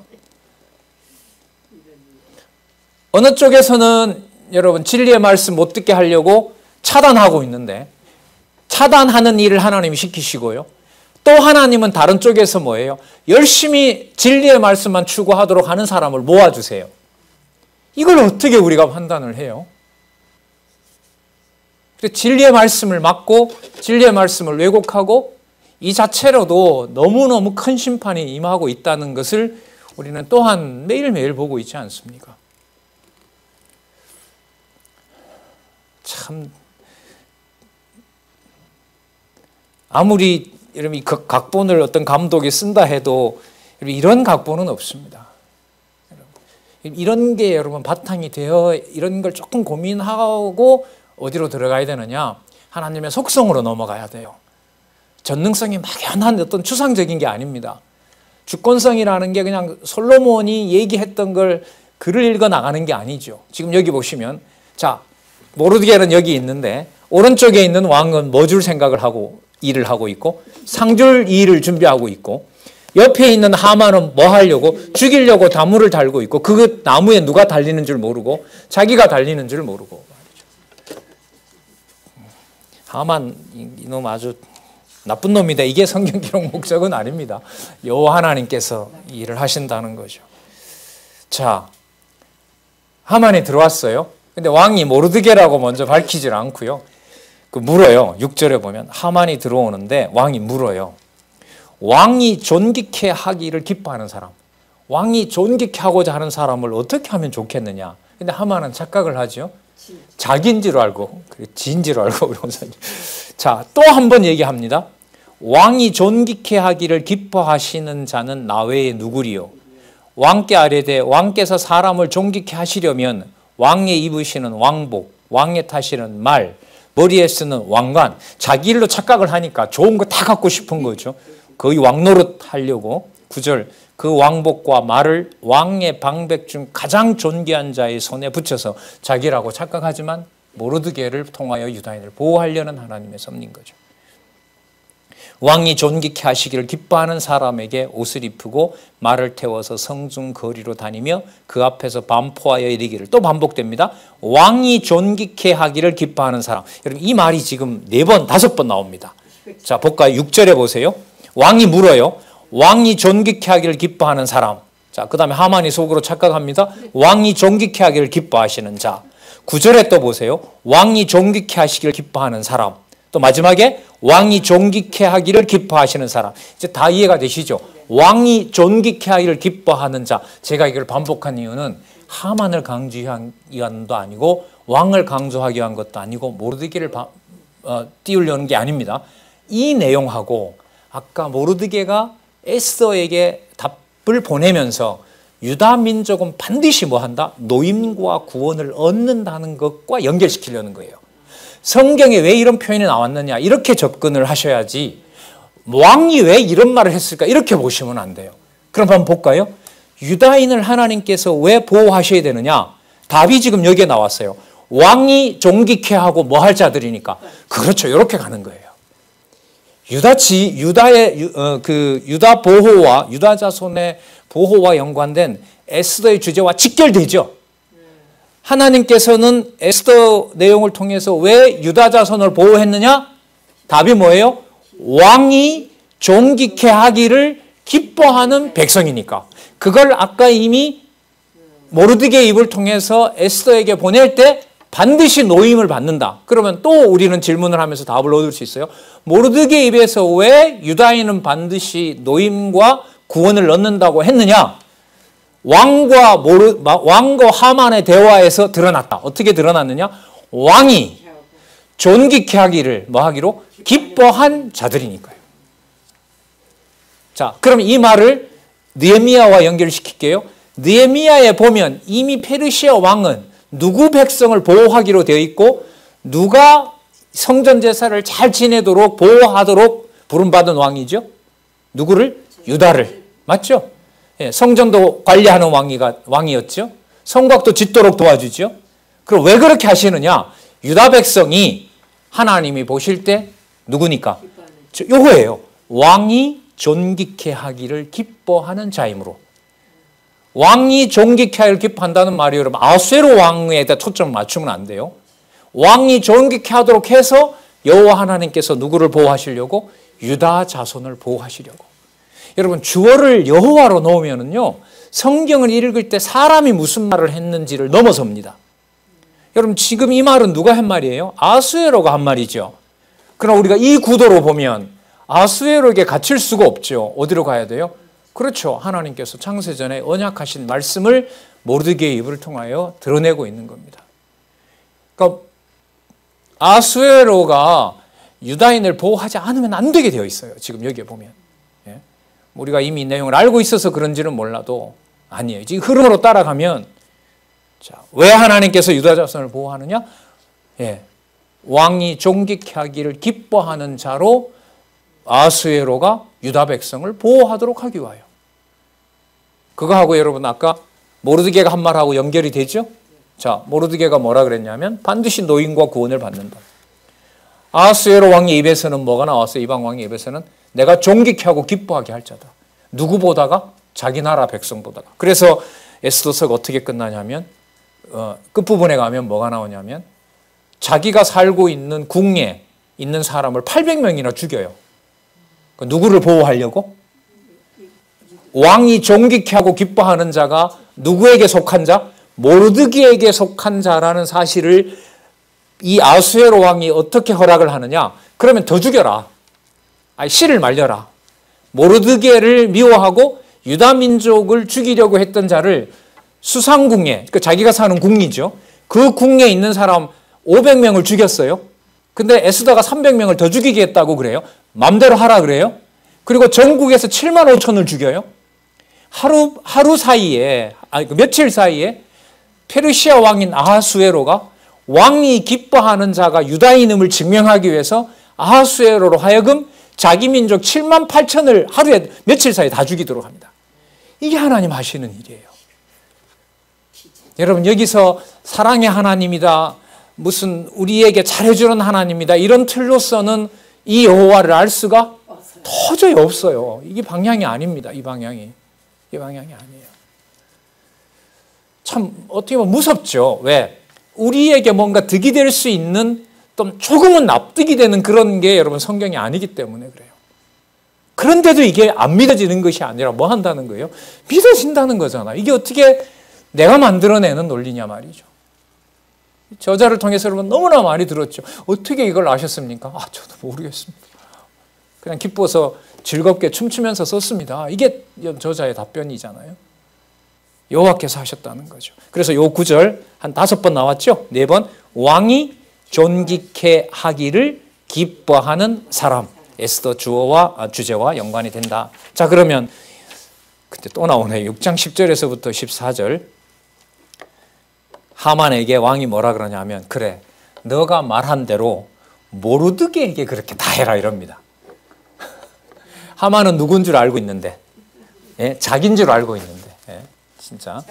어느 쪽에서는 여러분 진리의 말씀 못 듣게 하려고 차단하고 있는데 차단하는 일을 하나님이 시키시고요. 또 하나님은 다른 쪽에서 뭐예요? 열심히 진리의 말씀만 추구하도록 하는 사람을 모아주세요. 이걸 어떻게 우리가 판단을 해요? 진리의 말씀을 막고 진리의 말씀을 왜곡하고 이 자체로도 너무너무 큰 심판이 임하고 있다는 것을 우리는 또한 매일매일 보고 있지 않습니까? 참 아무리 여러분 그 각본을 어떤 감독이 쓴다 해도 이런 각본은 없습니다. 이런 게 여러분 바탕이 되어 이런 걸 조금 고민하고 어디로 들어가야 되느냐? 하나님의 속성으로 넘어가야 돼요. 전능성이 막연한 어떤 추상적인 게 아닙니다. 주권성이라는 게 그냥 솔로몬이 얘기했던 걸 글을 읽어 나가는 게 아니죠. 지금 여기 보시면 자, 모르드게는 여기 있는데 오른쪽에 있는 왕은 뭐 줄 생각을 하고 일을 하고 있고 상줄 일을 준비하고 있고 옆에 있는 하만은 뭐 하려고 죽이려고 나무를 달고 있고 그 나무에 누가 달리는 줄 모르고 자기가 달리는 줄 모르고 말이죠. 하만 이놈 아주 나쁜 놈이다. 이게 성경 기록 목적은 아닙니다. 여호와 하나님께서 일을 하신다는 거죠. 자, 하만이 들어왔어요. 근데 왕이 모르드게라고 먼저 밝히질 않고요. 물어요. 6절에 보면 하만이 들어오는데 왕이 물어요. 왕이 존귀케 하기를 기뻐하는 사람, 왕이 존귀케 하고자 하는 사람을 어떻게 하면 좋겠느냐. 근데 하만은 착각을 하죠. 자기인 줄 알고 지인 줄 알고. 자, 또 한 번 얘기합니다. 왕이 존귀케 하기를 기뻐하시는 자는 나 외에 누구리요? 왕께 아뢰되 왕께서 사람을 존귀케 하시려면 왕에 입으시는 왕복, 왕에 타시는 말, 머리에 쓰는 왕관, 자기 일로 착각을 하니까 좋은 거 다 갖고 싶은 거죠. 거의 왕노릇 하려고. 9절 그 왕복과 말을 왕의 방백 중 가장 존귀한 자의 손에 붙여서 자기라고 착각하지만 모르드게를 통하여 유다인을 보호하려는 하나님의 섭리인 거죠. 왕이 존귀케 하시기를 기뻐하는 사람에게 옷을 입히고 말을 태워서 성중 거리로 다니며 그 앞에서 반포하여 이르기를. 또 반복됩니다. 왕이 존귀케 하기를 기뻐하는 사람. 여러분 이 말이 지금 4번, 5번 나옵니다. 자, 볼까요? 6절에 보세요. 왕이 물어요. 왕이 존귀케 하기를 기뻐하는 사람. 자, 그 다음에 하만이 속으로 착각합니다. 왕이 존귀케 하기를 기뻐하시는 자. 9절에 또 보세요. 왕이 존귀케 하시기를 기뻐하는 사람. 또 마지막에 왕이 존귀케 하기를 기뻐하시는 사람. 이제 다 이해가 되시죠? 왕이 존귀케 하기를 기뻐하는 자. 제가 이걸 반복한 이유는 하만을 강조하기 위한도 아니고 왕을 강조하기 위한 것도 아니고 모르드게를 띄우려는 게 아닙니다. 이 내용하고 아까 모르드게가 에스더에게 답을 보내면서 유다 민족은 반드시 뭐 한다? 노임과 구원을 얻는다는 것과 연결시키려는 거예요. 성경에 왜 이런 표현이 나왔느냐 이렇게 접근을 하셔야지 왕이 왜 이런 말을 했을까 이렇게 보시면 안 돼요. 그럼 한번 볼까요? 유다인을 하나님께서 왜 보호하셔야 되느냐? 답이 지금 여기에 나왔어요. 왕이 존귀케 하고 뭐 할 자들이니까. 그렇죠. 이렇게 가는 거예요. 유다 보호와 유다 자손의 보호와 연관된 에스더의 주제와 직결되죠. 하나님께서는 에스더 내용을 통해서 왜 유다 자손을 보호했느냐? 답이 뭐예요? 왕이 존귀케 하기를 기뻐하는 백성이니까. 그걸 아까 이미 모르드게의 입을 통해서 에스더에게 보낼 때 반드시 노임을 받는다. 그러면 또 우리는 질문을 하면서 답을 얻을 수 있어요. 모르드게의 입에서 왜 유다인은 반드시 노임과 구원을 얻는다고 했느냐? 왕과 하만의 대화에서 드러났다. 어떻게 드러났느냐? 왕이 존귀케 하기를 뭐 하기로? 기뻐한 자들이니까요. 자, 그럼 이 말을 느헤미야와 연결시킬게요. 느헤미야에 보면 이미 페르시아 왕은 누구 백성을 보호하기로 되어 있고 누가 성전 제사를 잘 지내도록 보호하도록 부름받은 왕이죠? 누구를? 유다를. 맞죠? 예, 성전도 관리하는 왕이었죠. 성곽도 짓도록 도와주죠. 그럼 왜 그렇게 하시느냐? 유다 백성이 하나님이 보실 때 누구니까? 요거예요. 왕이 존귀케 하기를 기뻐하는 자이므로. 왕이 존귀케 하기를 기뻐한다는 말이 여러분 아수에로 왕에다 초점을 맞추면 안 돼요. 왕이 존귀케 하도록 해서 여호와 하나님께서 누구를 보호하시려고? 유다 자손을 보호하시려고. 여러분 주어를 여호와로 놓으면은요 성경을 읽을 때 사람이 무슨 말을 했는지를 넘어섭니다. 여러분 지금 이 말은 누가 한 말이에요? 아수에로가 한 말이죠. 그러나 우리가 이 구도로 보면 아수에로에게 갇힐 수가 없죠. 어디로 가야 돼요? 그렇죠. 하나님께서 창세전에 언약하신 말씀을 모르드게의 입을 통하여 드러내고 있는 겁니다. 그러니까 아수에로가 유다인을 보호하지 않으면 안 되게 되어 있어요. 지금 여기에 보면. 예? 우리가 이미 이 내용을 알고 있어서 그런지는 몰라도 아니에요. 지금 흐름으로 따라가면 자, 왜 하나님께서 유다 자손을 보호하느냐? 예. 왕이 존귀케 하기를 기뻐하는 자로 아수에로가 유다 백성을 보호하도록 하기 위하여. 그거하고 여러분 아까 모르드게가 한 말하고 연결이 되죠? 자, 모르드게가 뭐라 그랬냐면 반드시 노임과 구원을 받는다. 아수에로 왕의 입에서는 뭐가 나왔어요? 이방 왕의 입에서는 내가 존귀케 하고 기뻐하게 할 자다. 누구보다가? 자기 나라 백성보다가. 그래서 에스더서가 어떻게 끝나냐면 끝부분에 가면 뭐가 나오냐면 자기가 살고 있는 궁에 있는 사람을 800명이나 죽여요. 누구를 보호하려고? 왕이 존귀케 하고 기뻐하는 자가 누구에게 속한 자? 모르드게에게 속한 자라는 사실을 이 아수에로 왕이 어떻게 허락을 하느냐? 그러면 더 죽여라. 아니, 씨를 말려라. 모르드게를 미워하고 유다 민족을 죽이려고 했던 자를 수상궁에, 그 자기가 사는 궁이죠. 그 궁에 있는 사람 500명을 죽였어요. 근데 에스더가 300명을 더 죽이겠다고 그래요. 마음대로 하라 그래요. 그리고 전국에서 7만 5천을 죽여요. 하루 사이에, 며칠 사이에 페르시아 왕인 아하수에로가 왕이 기뻐하는 자가 유다인임을 증명하기 위해서 아하수에로로 하여금 자기 민족 7만 8천을 하루에 며칠 사이에 다 죽이도록 합니다. 이게 하나님 하시는 일이에요. 여러분 여기서 사랑의 하나님이다, 무슨 우리에게 잘해주는 하나님이다, 이런 틀로서는 이 여호와를 알 수가 도저히 없어요. 이게 방향이 아닙니다. 이 방향이 아니에요. 참 어떻게 보면 무섭죠. 왜? 우리에게 뭔가 득이 될 수 있는 좀 조금은 납득이 되는 그런 게 여러분 성경이 아니기 때문에 그래요. 그런데도 이게 안 믿어지는 것이 아니라 뭐 한다는 거예요? 믿어진다는 거잖아. 이게 어떻게 내가 만들어내는 논리냐 말이죠. 저자를 통해서 여러분 너무나 많이 들었죠. 어떻게 이걸 아셨습니까? 저도 모르겠습니다. 그냥 기뻐서 즐겁게 춤추면서 썼습니다. 이게 저자의 답변이잖아요. 여호와께서 하셨다는 거죠. 그래서 요 구절 한 5번 나왔죠? 4번. 왕이 존귀케 하기를 기뻐하는 사람. 에스더 주제와 연관이 된다. 자, 그러면 근데 또 나오네요. 6장 10절에서부터 14절. 하만에게 왕이 뭐라 그러냐면, 그래, 너가 말한 대로 모르드게에게 그렇게 다 해라 이럽니다. 하만은 누군 줄 알고 있는데, 예? 자기인 줄 알고 있는데, 예? 진짜,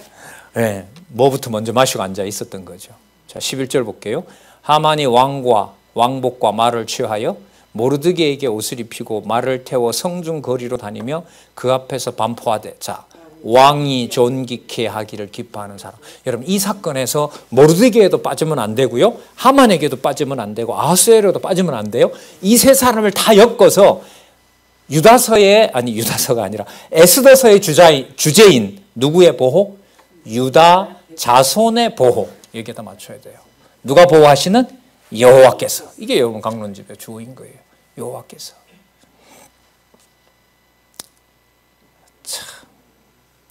예? 뭐부터 먼저 마시고 앉아 있었던 거죠. 자, 11절 볼게요. 하만이 왕복과 말을 취하여 모르드게에게 옷을 입히고 말을 태워 성중 거리로 다니며 그 앞에서 반포하되. 자, 왕이 존귀케 하기를 기뻐하는 사람. 여러분 이 사건에서 모르드게에도 빠지면 안 되고요, 하만에게도 빠지면 안 되고 아하수에로도 빠지면 안 돼요. 이 세 사람을 다 엮어서 유다서가 아니라 에스더서의 주제인 누구의 보호? 유다 자손의 보호. 여기에다 맞춰야 돼요. 누가 보호하시는? 여호와께서. 이게 여러분 강론집의 주어인 거예요. 여호와께서. 참.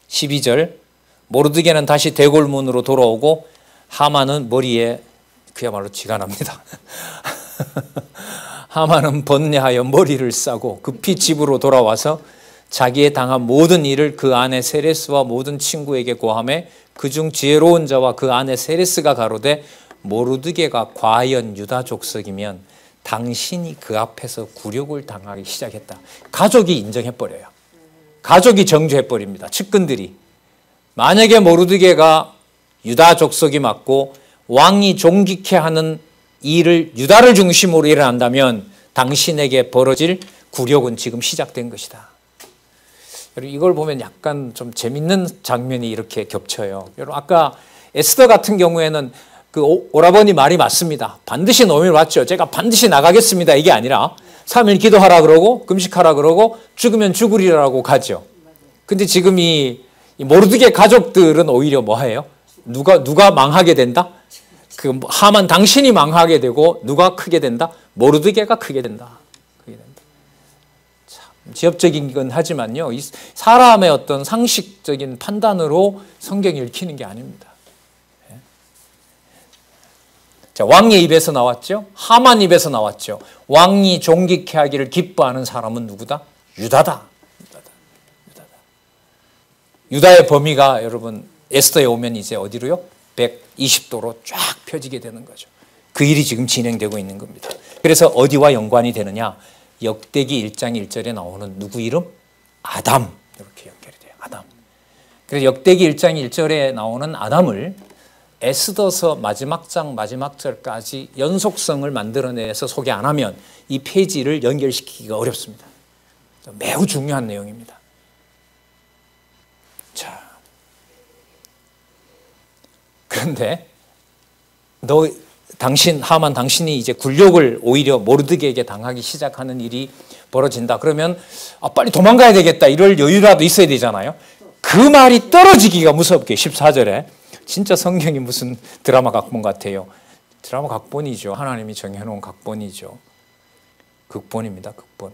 12절. 모르드게는 다시 대궐문으로 돌아오고 하만은 머리에 그야말로 쥐가 납니다. 하만은 번뇌하여 머리를 싸고 급히 집으로 돌아와서 자기의 당한 모든 일을 그 아내 세레스와 모든 친구에게 고하매 그중 지혜로운 자와 그 아내 세레스가 가로되 모르드게가 과연 유다 족속이면 당신이 그 앞에서 굴욕을 당하기 시작했다. 가족이 인정해버려요. 가족이 정죄해버립니다. 측근들이. 만약에 모르드게가 유다 족속이 맞고 왕이 존귀케 하는 일을 유다를 중심으로 일어난다면 당신에게 벌어질 굴욕은 지금 시작된 것이다. 여러분 이걸 보면 약간 좀 재밌는 장면이 이렇게 겹쳐요. 여러분 아까 에스더 같은 경우에는 그 오라버니 말이 맞습니다. 반드시 노임을 받죠. 제가 반드시 나가겠습니다. 이게 아니라 3일 기도하라 그러고 금식하라 그러고 죽으면 죽으리라고 가죠. 근데 지금 이 모르드게 가족들은 오히려 뭐 해요? 누가 망하게 된다? 그 하만 당신이 망하게 되고 누가 크게 된다? 모르드게가 크게 된다. 참 지엽적인 건 하지만요. 이 사람의 어떤 상식적인 판단으로 성경이 읽히는 게 아닙니다. 자, 왕의 입에서 나왔죠. 하만 입에서 나왔죠. 왕이 존귀케 하기를 기뻐하는 사람은 누구다? 유다다. 유다의 범위가 여러분 에스더에 오면 이제 어디로요? 120도로 쫙 펴지게 되는 거죠. 그 일이 지금 진행되고 있는 겁니다. 그래서 어디와 연관이 되느냐? 역대기 1장 1절에 나오는 누구 이름? 아담. 이렇게 연결이 돼요. 아담. 그래서 역대기 1장 1절에 나오는 아담을 에스더서 마지막 장 마지막 절까지 연속성을 만들어내서 소개 안 하면 이 페이지를 연결시키기가 어렵습니다. 매우 중요한 내용입니다. 자, 그런데 하만 당신이 이제 굴욕을 오히려 모르드게에게 당하기 시작하는 일이 벌어진다. 그러면 빨리 도망가야 되겠다. 이럴 여유라도 있어야 되잖아요. 그 말이 떨어지기가 무섭게 14절에 진짜 성경이 무슨 드라마 각본 같아요. 드라마 각본이죠. 하나님이 정해놓은 각본이죠. 극본입니다. 극본.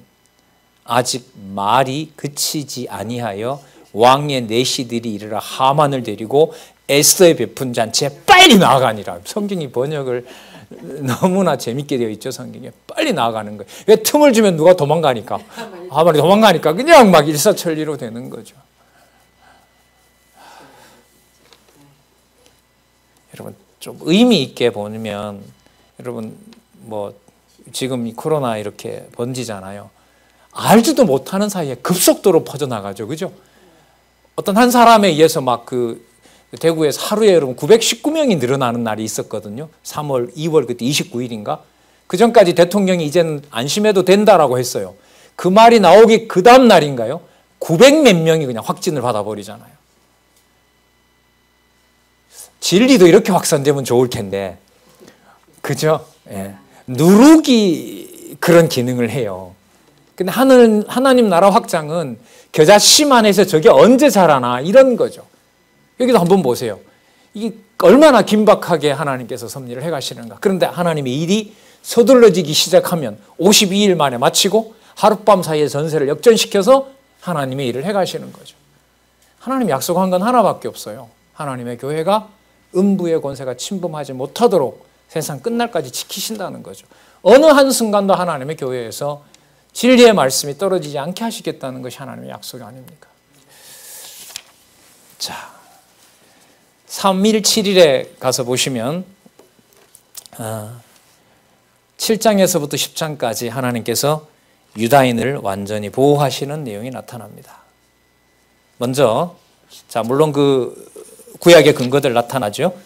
아직 말이 그치지 아니하여 왕의 내시들이 이르러 하만을 데리고 에스더의 베푼 잔치에 빨리 나아가니라. 성경이 번역을 너무나 재밌게 되어 있죠. 성경에 빨리 나아가는 거예요. 왜 틈을 주면 누가 도망가니까 하만이 도망가니까 그냥 막 일사천리로 되는 거죠. 여러분 좀 의미 있게 보면 여러분 뭐 지금 이 코로나 이렇게 번지잖아요. 알지도 못하는 사이에 급속도로 퍼져나가죠. 그죠? 어떤 한 사람에 의해서 막 대구에서 하루에 여러분 919명이 늘어나는 날이 있었거든요. 3월, 2월 그때 29일인가? 그 전까지 대통령이 이제는 안심해도 된다라고 했어요. 그 말이 나오기 그 다음 날인가요? 900몇 명이 그냥 확진을 받아버리잖아요. 진리도 이렇게 확산되면 좋을 텐데, 그죠? 예. 누르기 그런 기능을 해요. 근데 하나님 나라 확장은 겨자씨 안에서 저게 언제 자라나 이런 거죠. 여기도 한번 보세요. 이게 얼마나 긴박하게 하나님께서 섭리를 해가시는가. 그런데 하나님의 일이 서둘러지기 시작하면 52일 만에 마치고 하룻밤 사이에 전세를 역전시켜서 하나님의 일을 해가시는 거죠. 하나님이 약속한 건 하나밖에 없어요. 하나님의 교회가 음부의 권세가 침범하지 못하도록 세상 끝날까지 지키신다는 거죠. 어느 한순간도 하나님의 교회에서 진리의 말씀이 떨어지지 않게 하시겠다는 것이 하나님의 약속이 아닙니까? 자, 3일 7일에 가서 보시면 7장에서부터 10장까지 하나님께서 유다인을 완전히 보호하시는 내용이 나타납니다. 먼저 자 물론 그 구약의 근거들 나타나죠.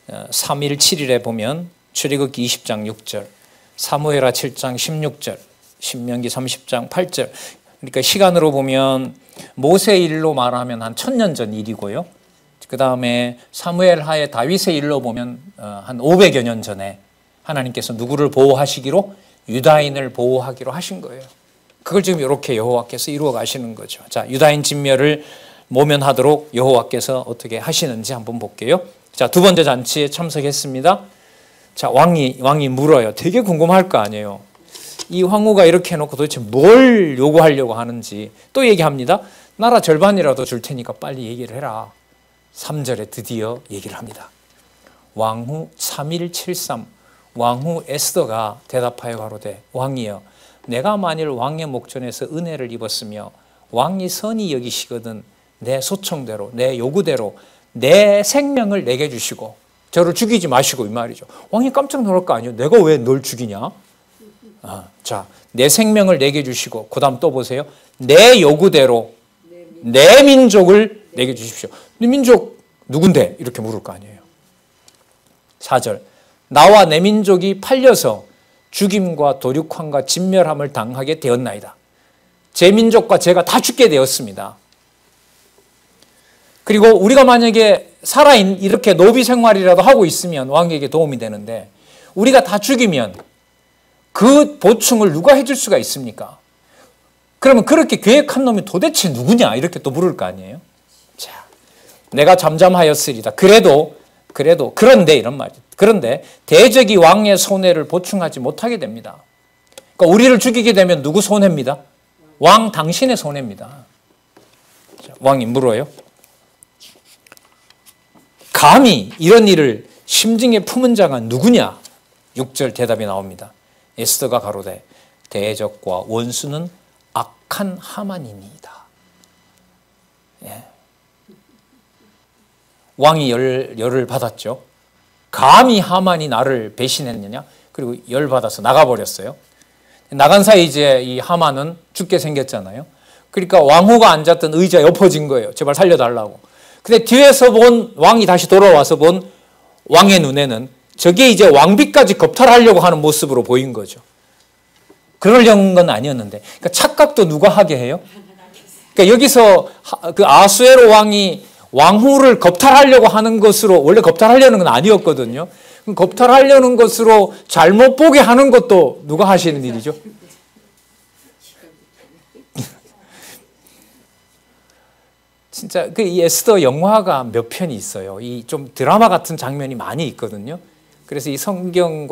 3일 7일에 보면 출애굽기 20장 6절, 사무엘하 7장 16절, 신명기 30장 8절. 그러니까 시간으로 보면 모세 일로 말하면 한 1000년 전 일이고요. 그 다음에 사무엘하의 다윗의 일로 보면 한 500여 년 전에 하나님께서 누구를 보호하시기로? 유다인을 보호하기로 하신 거예요. 그걸 지금 이렇게 여호와께서 이루어 가시는 거죠. 자, 유다인 진멸을 모면하도록 여호와께서 어떻게 하시는지 한번 볼게요. 자, 두 번째 잔치에 참석했습니다. 자, 왕이 물어요. 되게 궁금할 거 아니에요. 이 황후가 이렇게 해놓고 도대체 뭘 요구하려고 하는지 또 얘기합니다. 나라 절반이라도 줄 테니까 빨리 얘기를 해라. 3절에 드디어 얘기를 합니다. 왕후 3173 왕후 에스더가 대답하여 가로되 왕이여 내가 만일 왕의 목전에서 은혜를 입었으며 왕이 선히 여기시거든 내 소청대로 내 요구대로 내 생명을 내게 주시고 저를 죽이지 마시고 이 말이죠. 왕이 깜짝 놀랄 거 아니에요. 내가 왜 널 죽이냐? 자, 내 생명을 내게 주시고 그 다음 또 보세요. 내 요구대로 내 민족을 내게 주십시오. 네 민족 누군데? 이렇게 물을 거 아니에요. 4절 나와 내 민족이 팔려서 죽임과 도륙함과 진멸함을 당하게 되었나이다. 제 민족과 제가 다 죽게 되었습니다. 그리고 우리가 만약에 이렇게 노비 생활이라도 하고 있으면 왕에게 도움이 되는데 우리가 다 죽이면 그 보충을 누가 해줄 수가 있습니까? 그러면 그렇게 계획한 놈이 도대체 누구냐? 이렇게 또 물을 거 아니에요. 자, 내가 잠잠하였으리다. 그런데 이런 말이죠. 그런데 대적이 왕의 손해를 보충하지 못하게 됩니다. 그러니까 우리를 죽이게 되면 누구 손해입니다? 왕 당신의 손해입니다. 자, 왕이 물어요. 감히 이런 일을 심증에 품은 자가 누구냐? 6절 대답이 나옵니다. 에스더가 가로되 대적과 원수는 악한 하만이니이다. 예. 왕이 열을 받았죠. 감히 하만이 나를 배신했느냐? 그리고 열 받아서 나가버렸어요. 나간 사이 이제 이 하만은 죽게 생겼잖아요. 그러니까 왕후가 앉았던 의자에 엎어진 거예요. 제발 살려달라고. 근데 뒤에서 본 왕이 다시 돌아와서 본 왕의 눈에는 저게 이제 왕비까지 겁탈하려고 하는 모습으로 보인 거죠. 그러려는 건 아니었는데. 그러니까 착각도 누가 하게 해요? 그러니까 여기서 그 아수에로 왕이 왕후를 겁탈하려고 하는 것으로, 원래 겁탈하려는 건 아니었거든요. 그럼 겁탈하려는 것으로 잘못 보게 하는 것도 누가 하시는 일이죠? 진짜 이 에스더 영화가 몇 편이 있어요. 이 좀 드라마 같은 장면이 많이 있거든요. 그래서 이 성경에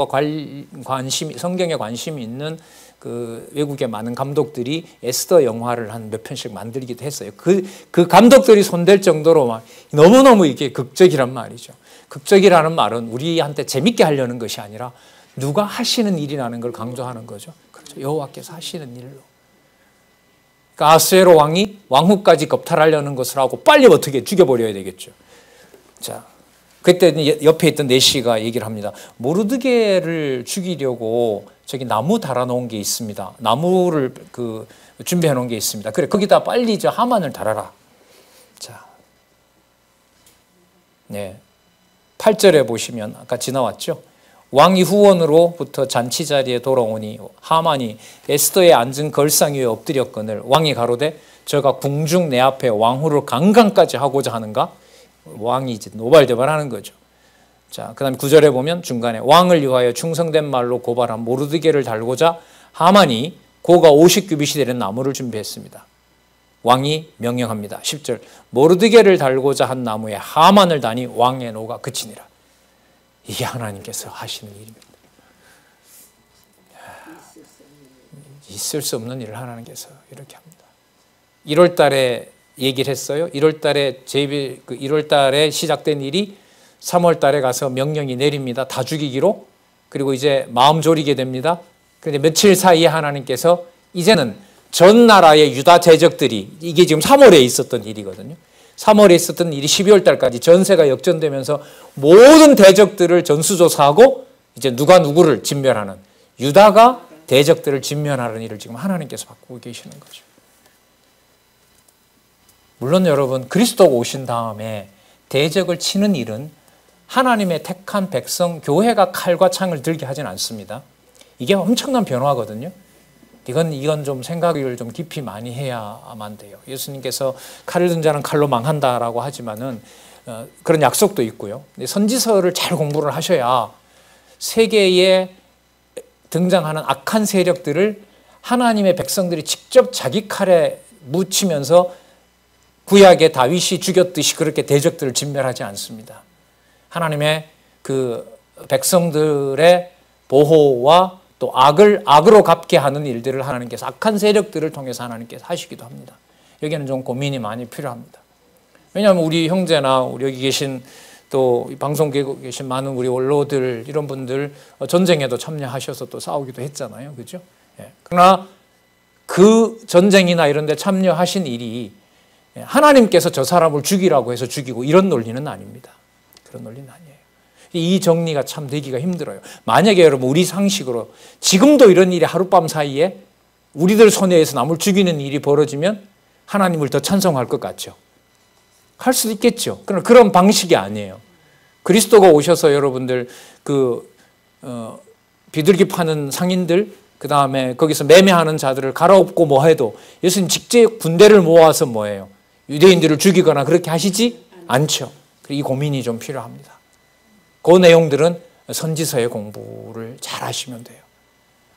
관심이 있는 그 외국의 많은 감독들이 에스더 영화를 한 몇 편씩 만들기도 했어요. 그 감독들이 손댈 정도로 막 너무너무 이게 극적이란 말이죠. 극적이라는 말은 우리한테 재밌게 하려는 것이 아니라 누가 하시는 일이라는 걸 강조하는 거죠. 그렇죠. 여호와께서 하시는 일로. 그러니까 아수에로 왕이 왕후까지 겁탈하려는 것을 하고 빨리 어떻게 죽여버려야 되겠죠. 자, 그때 옆에 있던 내시가 얘기를 합니다. 모르드게를 죽이려고 저기 나무 달아놓은 게 있습니다. 나무를 준비해 놓은 게 있습니다. 그래, 거기다 빨리 저 하만을 달아라. 자, 네, 8절에 보시면 아까 지나왔죠. 왕이 후원으로부터 잔치 자리에 돌아오니 하만이 에스더의 앉은 걸상 위에 엎드렸거늘 왕이 가로되 저가 궁중 내 앞에 왕후를 강간까지 하고자 하는가? 왕이 이제 노발대발하는 거죠. 자, 그다음 9절에 보면 중간에 왕을 위하여 충성된 말로 고발한 모르드게를 달고자 하만이 고가 50규빗이 되는 나무를 준비했습니다. 왕이 명령합니다. 10절 모르드게를 달고자 한 나무에 하만을 다니 왕의 노가 그치니라. 이게 하나님께서 하시는 일입니다. 있을 수 없는 일을 하나님께서 이렇게 합니다. 1월 달에 얘기를 했어요. 1월 달에 시작된 일이 3월 달에 가서 명령이 내립니다. 다 죽이기로. 그리고 이제 마음 졸이게 됩니다. 그런데 며칠 사이에 하나님께서 이제는 전 나라의 유다 대적들이, 이게 지금 3월에 있었던 일이거든요. 3월에 있었던 일이 12월 달까지 전세가 역전되면서 모든 대적들을 전수조사하고 이제 누가 누구를 진멸하는, 유다가 대적들을 진멸하는 일을 지금 하나님께서 바꾸고 계시는 거죠. 물론 여러분, 그리스도가 오신 다음에 대적을 치는 일은 하나님의 택한 백성, 교회가 칼과 창을 들게 하진 않습니다. 이게 엄청난 변화거든요. 이건 좀 생각을 좀 깊이 많이 해야만 돼요. 예수님께서 칼을 든 자는 칼로 망한다라고 하지만은 그런 약속도 있고요. 선지서를 잘 공부를 하셔야 세계에 등장하는 악한 세력들을 하나님의 백성들이 직접 자기 칼에 묻히면서 구약의 다윗이 죽였듯이 그렇게 대적들을 진멸하지 않습니다. 하나님의 그 백성들의 보호와 또 악으로 갚게 하는 일들을 하나님께서, 악한 세력들을 통해서 하나님께서 하시기도 합니다. 여기는 좀 고민이 많이 필요합니다. 왜냐하면 우리 형제나 우리 여기 계신 또 방송국에 계신 많은 우리 원로들, 이런 분들 전쟁에도 참여하셔서 또 싸우기도 했잖아요. 그죠? 예. 그러나 그 전쟁이나 이런 데 참여하신 일이 하나님께서 저 사람을 죽이라고 해서 죽이고 이런 논리는 아닙니다. 그런 논리는 아니에요. 이 정리가 참 되기가 힘들어요. 만약에 여러분 우리 상식으로 지금도 이런 일이 하룻밤 사이에 우리들 손에 의해서 남을 죽이는 일이 벌어지면 하나님을 더 찬송할 것 같죠. 할 수도 있겠죠. 그러나 그런 방식이 아니에요. 그리스도가 오셔서 여러분들 비둘기 파는 상인들, 그 다음에 거기서 매매하는 자들을 갈아엎고 뭐 해도 예수님 직접 군대를 모아서 뭐 해요? 유대인들을 죽이거나 그렇게 하시지 않죠. 이 고민이 좀 필요합니다. 그 내용들은 선지서의 공부를 잘 하시면 돼요.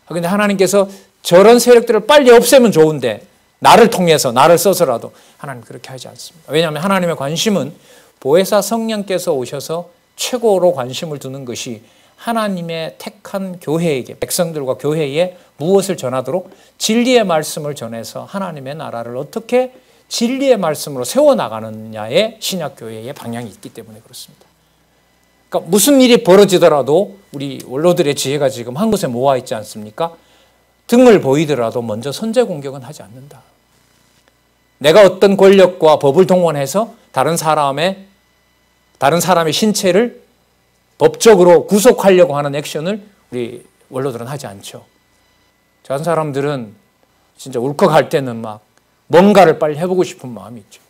그런데 하나님께서 저런 세력들을 빨리 없애면 좋은데 나를 통해서, 나를 써서라도 하나님 그렇게 하지 않습니다. 왜냐하면 하나님의 관심은 보혜사 성령께서 오셔서 최고로 관심을 두는 것이 하나님의 택한 교회에게, 백성들과 교회에 무엇을 전하도록 진리의 말씀을 전해서 하나님의 나라를 어떻게 진리의 말씀으로 세워나가느냐의 신약교회의 방향이 있기 때문에 그렇습니다. 그러니까 무슨 일이 벌어지더라도 우리 원로들의 지혜가 지금 한 곳에 모아 있지 않습니까? 등을 보이더라도 먼저 선제 공격은 하지 않는다. 내가 어떤 권력과 법을 동원해서 다른 사람의 신체를 법적으로 구속하려고 하는 액션을 우리 원로들은 하지 않죠. 저 같은 사람들은 진짜 울컥할 때는 막 뭔가를 빨리 해보고 싶은 마음이 있죠.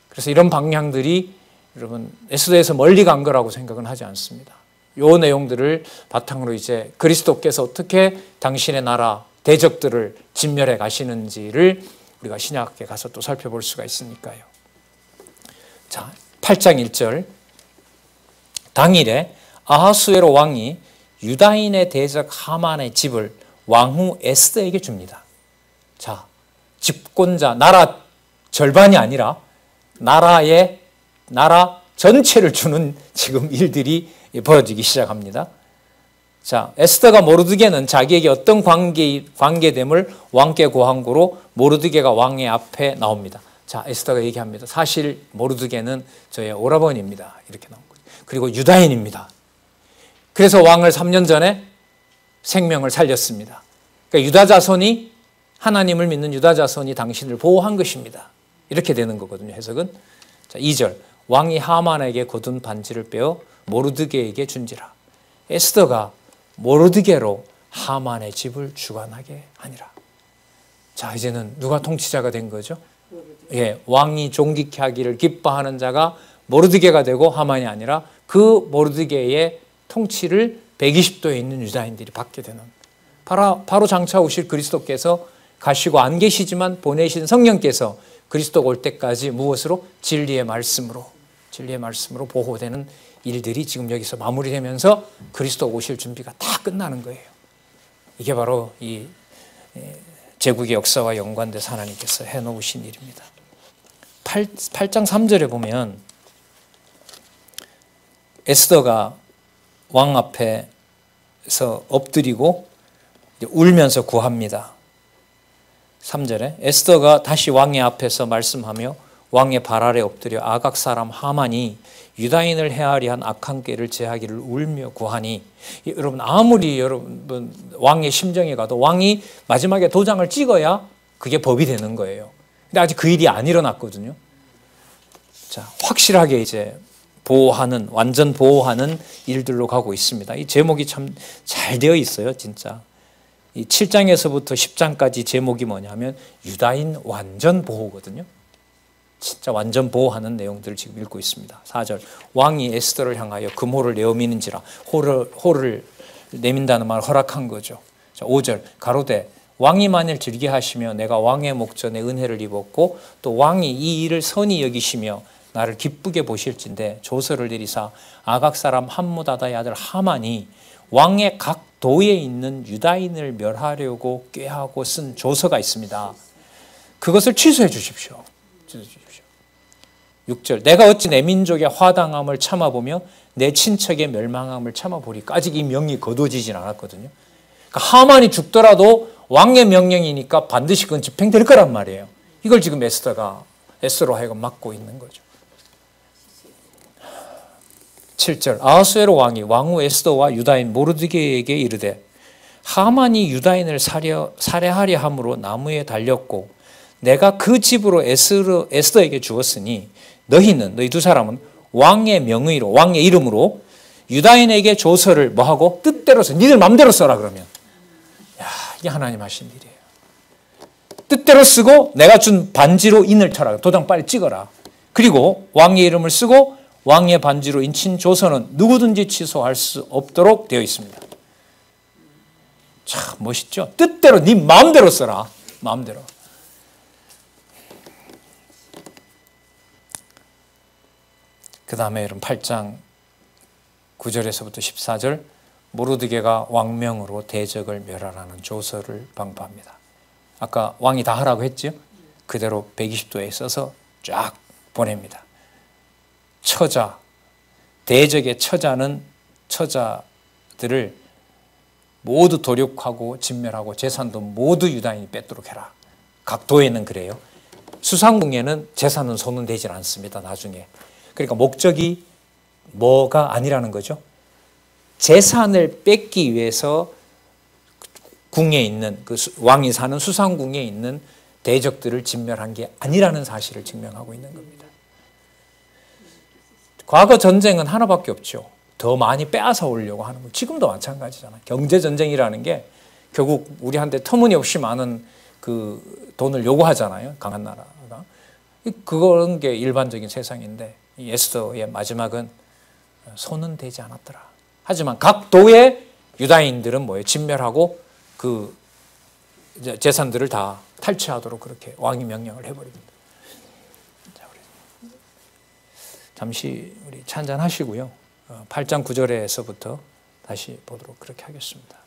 그래서 이런 방향들이 여러분 에스더에서 멀리 간 거라고 생각은 하지 않습니다. 이 내용들을 바탕으로 이제 그리스도께서 어떻게 당신의 나라 대적들을 진멸해 가시는지를 우리가 신약에 가서 또 살펴볼 수가 있으니까요. 자, 8장 1절. 당일에 아하수에로 왕이 유다인의 대적 하만의 집을 왕후 에스더에게 줍니다. 자, 집권자, 나라 절반이 아니라 나라 전체를 주는 지금 일들이 벌어지기 시작합니다. 자, 에스더가 모르드게는 자기에게 어떤 관계됨을 왕께 고한 거로 모르드게가 왕의 앞에 나옵니다. 자, 에스더가 얘기합니다. 사실 모르드게는 저의 오라버니입니다. 이렇게 나온 거죠. 그리고 유다인입니다. 그래서 왕을 3년 전에 생명을 살렸습니다. 그러니까 유다 자손이 하나님을 믿는 유다 자손이 당신을 보호한 것입니다. 이렇게 되는 거거든요. 해석은. 자, 2절. 왕이 하만에게 거둔 반지를 빼어 모르드게에게 준지라. 에스더가 모르드게로 하만의 집을 주관하게 하니라. 자, 이제는 누가 통치자가 된 거죠? 예, 왕이 존귀케 하기를 기뻐하는 자가 모르드게가 되고 하만이 아니라 그 모르드게의 통치를 120도에 있는 유다인들이 받게 되는, 바로 장차 오실 그리스도께서 가시고 안 계시지만 보내신 성령께서 그리스도가 올 때까지 무엇으로? 진리의 말씀으로 보호되는 일들이 지금 여기서 마무리되면서 그리스도가 오실 준비가 다 끝나는 거예요. 이게 바로 이 제국의 역사와 연관돼서 하나님께서 해놓으신 일입니다. 8장 3절에 보면 에스더가 왕 앞에서 엎드리고 울면서 구합니다. 3절에 에스더가 다시 왕의 앞에서 말씀하며 왕의 발 아래 엎드려 아각 사람 하만이 유다인을 해하려 한 악한 꾀를 제하기를 울며 구하니, 여러분 아무리 여러분 왕의 심정에 가도 왕이 마지막에 도장을 찍어야 그게 법이 되는 거예요. 근데 아직 그 일이 안 일어났거든요. 자, 확실하게 이제 완전 보호하는 일들로 가고 있습니다. 이 제목이 참 잘 되어 있어요, 진짜. 이 7장에서부터 10장까지 제목이 뭐냐면 유다인 완전 보호거든요. 진짜 완전 보호하는 내용들을 지금 읽고 있습니다. 4절. 왕이 에스더를 향하여 금호를 내어 미는지라. 호를 내민다는 말을 허락한 거죠. 자, 5절. 가로되 왕이 만일 즐겨 하시며 내가 왕의 목전에 은혜를 입었고 또 왕이 이 일을 선히 여기시며 나를 기쁘게 보실진데 조서를 내리사 아각 사람 함무다다의 아들 하만이 왕의 각 도에 있는 유다인을 멸하려고 꾀하고 쓴 조서가 있습니다. 그것을 취소해 주십시오. 6절. 내가 어찌 내 민족의 화당함을 참아보며 내 친척의 멸망함을 참아보리까. 아직 이 명이 거두어지진 않았거든요. 그러니까 하만이 죽더라도 왕의 명령이니까 반드시 그건 집행될 거란 말이에요. 이걸 지금 에스더로 하여금 막고 있는 거죠. 7절. 아하수에로 왕이 왕후 에스더와 유다인 모르드게에게 이르되 하만이 유다인을 살해하려 함으로 나무에 달렸고 내가 그 집으로 에스더에게 주었으니 너희 두 사람은 왕의 명의로, 왕의 이름으로 유다인에게 조서를 뭐하고 뜻대로 써. 니들 맘대로 써라 그러면. 야, 이게 하나님 하신 일이에요. 뜻대로 쓰고 내가 준 반지로 인을 쳐라. 도장 빨리 찍어라. 그리고 왕의 이름을 쓰고 왕의 반지로 인친 조서는 누구든지 취소할 수 없도록 되어 있습니다. 참 멋있죠? 뜻대로 네 마음대로 써라. 마음대로. 그 다음에 여러분 8장 9절에서부터 14절 모르드게가 왕명으로 대적을 멸하라는 조서를 방부합니다. 아까 왕이 다 하라고 했죠? 그대로 120도에 써서 쫙 보냅니다. 처자, 대적의 처자들을 모두 도륙하고 진멸하고 재산도 모두 유다인이 뺏도록 해라. 각 도에는 그래요. 수상궁에는 재산은 손은 대질 않습니다. 나중에. 그러니까 목적이 뭐가 아니라는 거죠? 재산을 뺏기 위해서 궁에 있는 그 왕이 사는 수상궁에 있는 대적들을 진멸한 게 아니라는 사실을 증명하고 있는 겁니다. 과거 전쟁은 하나밖에 없죠. 더 많이 빼앗아 오려고 하는 거. 지금도 마찬가지잖아요. 경제 전쟁이라는 게 결국 우리한테 터무니없이 많은 그 돈을 요구하잖아요. 강한 나라가. 그런 게 일반적인 세상인데 이 에스더의 마지막은 손은 대지 않았더라. 하지만 각 도의 유다인들은 뭐예요? 진멸하고 그 재산들을 다 탈취하도록 그렇게 왕이 명령을 해버립니다. 자, 우리 잠시 우리 찬잔하시고요. 8장 9절에서부터 다시 보도록 그렇게 하겠습니다.